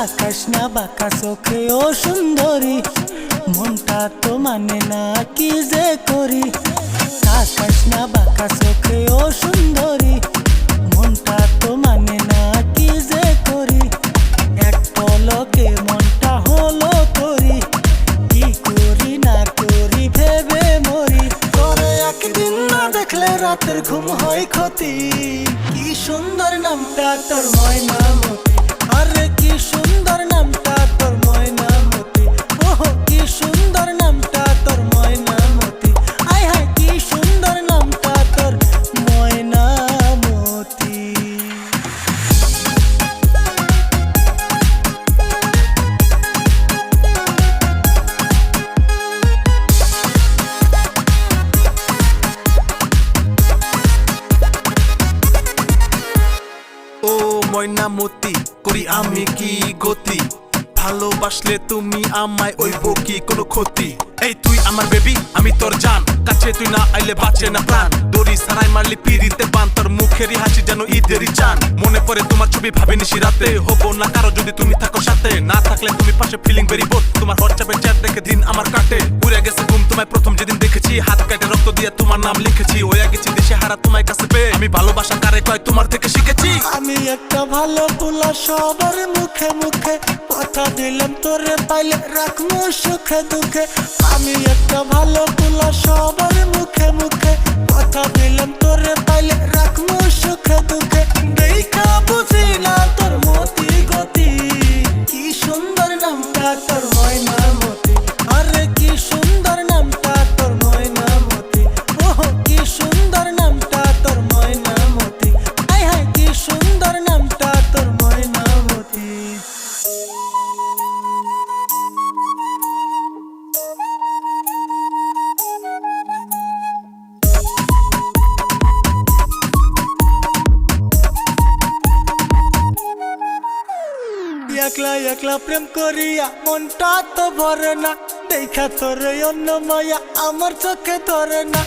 তাকাস না বাঁকা চোখে ও সুন্দরী, মনটা তো মানে না কি যে করি। তাকাস না বাঁকা চোখে ও সুন্দরী, মনটা তো মানে না কি যে করি। এক পলকে মনটা হলো করি, কি করি না করি ভেবে মরি। তোরে একদিন না দেখলে রাতের ঘুম হয় ক্ষতি। কি সুন্দর নামটা তোর ময়নামতি, আরে কি সুন্দর নামটা তোর ময়নামতি। ওহো কি সুন্দর নামটা তোর ময়নামতি, আয় হায় কি সুন্দর নামটা তোর ময়নামতি। ও ময়নামতি করি আমি কি গতি, ভালোবাসলে তুমি আমায় ওইব কি কোনো ক্ষতি। এই তুই আমার বেবি আমি তোর জান, কাছে তুই না আইলে বাঁচে না প্রাণ। দড়ি সারাই মারলি পিড়িতে বান, তোর মুখেরই হাসি যেন ঈদেরই চান। মনে পড়ে তোমার ছবি ভাবি নিশি রাতে, হবো না কারো যদি তুমি থাকো সাথে। না থাকলে তুমি পাশে ফিলিং ভেরি বোধ, তোমার হোয়াটসঅ্যাপে চ্যাট দেখে দিন আমার কাটে। উড়ে গেছে ঘুম তোমায় প্রথম যেদিন দেখেছি, হাত কাটে রক্ত দিয়ে তোমার নাম লিখেছি। হয়ে গেছি দেশে হারা তোমায় কাছে পেয়ে, আমি ভালোবাসা কারে কয় তোমার থেকে শিখেছি। আমি একটা ভালো পোলা সবার মুখে মুখে, কথা দিলাম তোরে পাইলে রাখবো সুখে দুঃখে। আমি একটা ভালো পোলা সবার মুখে মুখে, কথা দিলাম তোরে পাইলে রাখবো সুখে দুঃখে। দেখা বুঝি না তোর মতি গতি, কি সুন্দর নামটা তোর ময়নামতি, আরে কি সুন্দর নামটা তোর ময়নামতি। ওহো কি সুন্দর নামটা তোর ময়নামতি, আয় হায় কি সুন্দর নামটা তোর ময়নামতি। একলা একলা প্রেম করিয়া মনটা তো ভরে না, দেখা তোর অন্য মায়া আমার চোখে ধরে না।